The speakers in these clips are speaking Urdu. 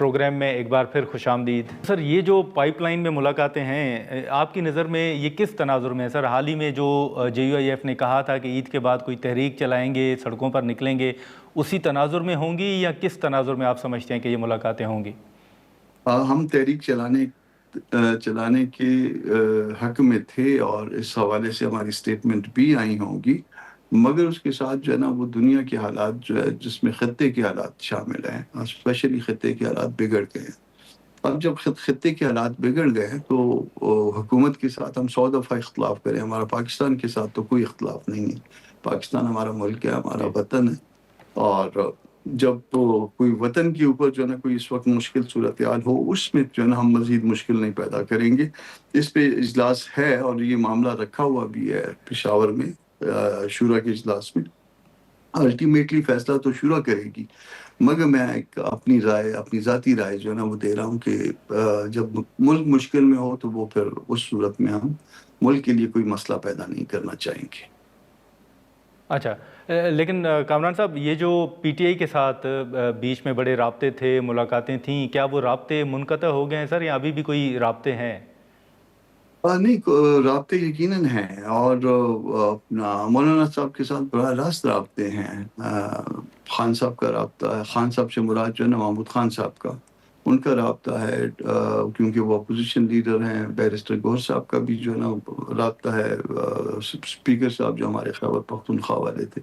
پروگرام میں ایک بار پھر خوش آمدید سر۔ یہ جو پائپ لائن میں ملاقاتیں ہیں آپ کی نظر میں یہ کس تناظر میں ہے سر؟ حال ہی میں جو JUIF نے کہا تھا کہ عید کے بعد کوئی تحریک چلائیں گے، سڑکوں پر نکلیں گے، اسی تناظر میں ہوں گی یا کس تناظر میں آپ سمجھتے ہیں کہ یہ ملاقاتیں ہوں گی؟ ہم تحریک چلانے کے حق میں تھے اور اس حوالے سے ہماری اسٹیٹمنٹ بھی آئی ہوں گی، مگر اس کے ساتھ جو ہے نا وہ دنیا کے حالات جو ہے جس میں خطے کے حالات شامل ہیں، اسپیشلی خطے کے حالات بگڑ گئے ہیں۔ اب جب خطے کے حالات بگڑ گئے ہیں تو حکومت کے ساتھ ہم 100 دفعہ اختلاف کریں، ہمارا پاکستان کے ساتھ تو کوئی اختلاف نہیں ہے۔ پاکستان ہمارا ملک ہے، ہمارا وطن ہے، اور جب تو کوئی وطن کے اوپر جو ہے نا کوئی اس وقت مشکل صورتحال ہو، اس میں جو ہے نا ہم مزید مشکل نہیں پیدا کریں گے۔ اس پہ اجلاس ہے اور یہ معاملہ رکھا ہوا بھی ہے پشاور میں شورا کے اجلاس میں۔ الٹیمیٹلی فیصلہ تو شورا کرے گی، مگر میں ایک اپنی رائے، اپنی ذاتی رائے جو ہے نا وہ دے رہا ہوں کہ جب ملک مشکل میں ہو تو وہ پھر اس صورت میں ہم ملک کے لیے کوئی مسئلہ پیدا نہیں کرنا چاہیں گے۔ اچھا، لیکن کامران صاحب یہ جو PTI کے ساتھ بیچ میں بڑے رابطے تھے، ملاقاتیں تھیں، کیا وہ رابطے منقطع ہو گئے ہیں سر یا ابھی بھی کوئی رابطے ہیں؟ نہیں، رابطے یقیناً ہیں، اور اپنا مولانا صاحب کے ساتھ براہ راست رابطے ہیں۔ خان صاحب کا رابطہ ہے، خان صاحب سے مراد جو ہے نا محمود خان صاحب کا، ان کا رابطہ ہے، کیونکہ وہ اپوزیشن لیڈر ہیں۔ بیرسٹر گور صاحب کا بھی جو ہے نا رابطہ ہے، اسپیکر صاحب جو ہمارے خیبر پختونخوا والے تھے،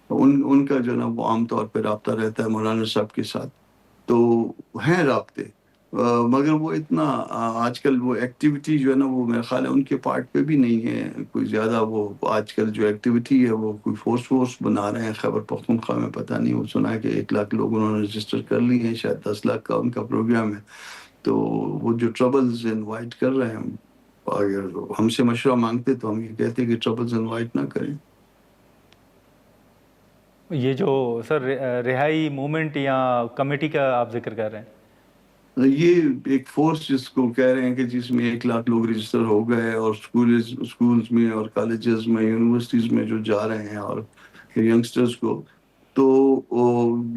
ان کا جو ہے نا وہ عام طور پہ رابطہ رہتا ہے مولانا صاحب کے ساتھ۔ تو ہیں رابطے، مگر وہ اتنا آج کل وہ ایکٹیویٹی جو ہے نا وہ میرا خیال ہے ان کے پارٹ پہ بھی نہیں ہے کوئی زیادہ۔ وہ آج کل جو ایکٹیویٹی ہے وہ کوئی فورس بنا رہے ہیں خیبر پختونخوا میں، پتہ نہیں، وہ سنا ہے کہ 1 لاکھ لوگ انہوں نے رجسٹر کر لی ہیں، شاید 10 لاکھ کا ان کا پروگرام ہے۔ تو وہ جو ٹربلز انوائٹ کر رہے ہیں، اگر ہم سے مشورہ مانگتے تو ہم یہ کہتے کہ ٹربلز انوائٹ نہ کریں۔ یہ جو سر رہائی موومنٹ یا کمیٹی کا آپ ذکر کر رہے ہیں، یہ ایک فورس جس کو کہہ رہے ہیں کہ جس میں 1 لاکھ لوگ رجسٹر ہو گئے، اور اسکولز میں اور کالجز میں، یونیورسٹیز میں جو جا رہے ہیں اور ینگسٹرز کو، تو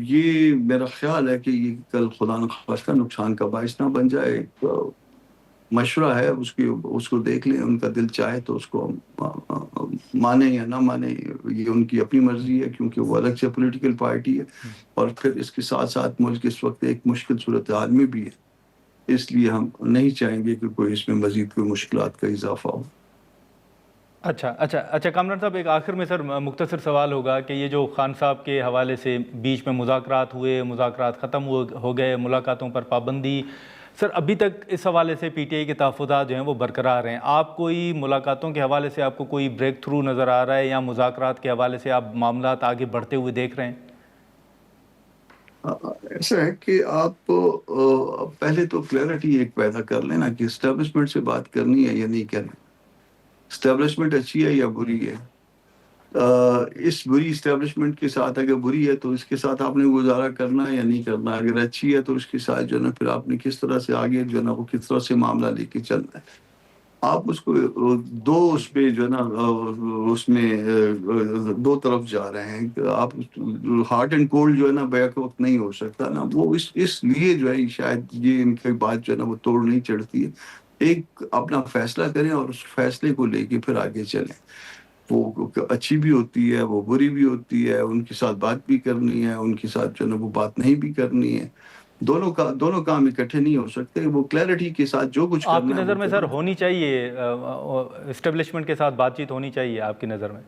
یہ میرا خیال ہے کہ یہ کل خدا نخواستہ نقصان کا باعث نہ بن جائے۔ مشورہ ہے اس کو دیکھ لیں، ان کا دل چاہے تو اس کو مانے یا نہ مانے، یہ ان کی اپنی مرضی ہے، کیونکہ وہ الگ سے پولیٹیکل پارٹی ہے، اور پھر اس کے ساتھ ساتھ ملک اس وقت ایک مشکل صورتحال میں بھی ہے، اس لیے ہم نہیں چاہیں گے کہ کوئی اس میں مزید کوئی مشکلات کا اضافہ ہو۔ اچھا کامران صاحب، ایک آخر میں سر مختصر سوال ہوگا کہ یہ جو خان صاحب کے حوالے سے بیچ میں مذاکرات ہوئے، مذاکرات ختم ہو گئے، ملاقاتوں پر پابندی، سر ابھی تک اس حوالے سے PTI کے تحفظات جو ہیں وہ برقرار ہیں۔ آپ کوئی ملاقاتوں کے حوالے سے آپ کو کوئی بریک تھرو نظر آ رہا ہے یا مذاکرات کے حوالے سے آپ معاملات آگے بڑھتے ہوئے دیکھ رہے ہیں؟ ایسا ہے کہ آپ پہلے تو کلیئرٹی ایک پیدا کر لینا کہ اسٹیبلشمنٹ سے بات کرنی ہے یا نہیں کرنی، اسٹیبلشمنٹ اچھی ہے یا بری ہے۔ اس بری اسٹیبلشمنٹ کے ساتھ اگر بری ہے تو اس کے ساتھ آپ نے گزارا کرنا ہے یا نہیں کرنا، اگر اچھی ہے تو اس کے ساتھ جو ہے نا پھر آپ نے کس طرح سے آگے جو ہے نا وہ کس طرح سے معاملہ لے کے چلنا ہے۔ آپ اس کو اس پہ جو ہے نا اس میں دو طرف جا رہے ہیں کہ آپ ہارٹ اینڈ کولڈ جو ہے نا بیک وقت نہیں ہو سکتا نا، وہ اس لیے جو ہے شاید یہ ان کی بات جو ہے نا وہ توڑ نہیں چڑھتی ہے۔ ایک اپنا فیصلہ کریں اور اس فیصلے کو لے کے پھر آگے چلیں۔ وہ اچھی بھی ہوتی ہے، وہ بری بھی ہوتی ہے، ان کے ساتھ بات بھی کرنی ہے، ان کے ساتھ جو ہے نا وہ بات نہیں بھی کرنی ہے۔ دونوں کام اکٹھے نہیں ہو سکتے۔ وہ کلیئرٹی کے ساتھ جو کچھ آپ کی کرنا ہے نظر وہ میں سر کرنا۔ ہونی چاہیے، اسٹیبلشمنٹ کے ساتھ بات چیت ہونی چاہیے آپ کی نظر میں؟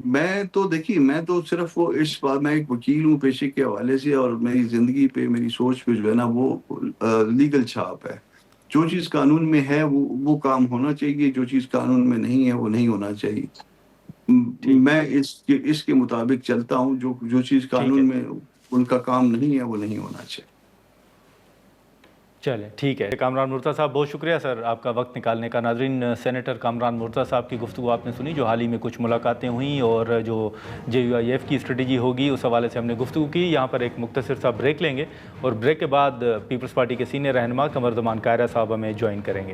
میں تو صرف وہ اس بات، میں ایک وکیل ہوں پیشے کے حوالے سے، اور میری زندگی پہ، میری سوچ پہ جو ہے نا وہ لیگل چھاپ ہے۔ جو چیز قانون میں ہے وہ کام ہونا چاہیے، جو چیز قانون میں نہیں ہے وہ نہیں ہونا چاہیے۔ میں اس کے مطابق چلتا ہوں، جو چیز ٹھیک ہے، قانون میں ان کا کام نہیں ہے وہ نہیں ہونا چاہیے۔ چلیں ٹھیک ہے۔ کامران مرتضیٰ صاحب بہت شکریہ سر آپ کا وقت نکالنے کا۔ ناظرین، سینیٹر کامران مرتضیٰ صاحب کی گفتگو آپ نے سنی، جو حال ہی میں کچھ ملاقاتیں ہوئیں اور جو JUIF کی اسٹریٹجی ہوگی اس حوالے سے ہم نے گفتگو کی۔ یہاں پر ایک مختصر سا بریک لیں گے اور بریک کے بعد پیپلز پارٹی کے سینئر رہنما قمر زمان کائرہ صاحب ہمیں جوائن کریں گے۔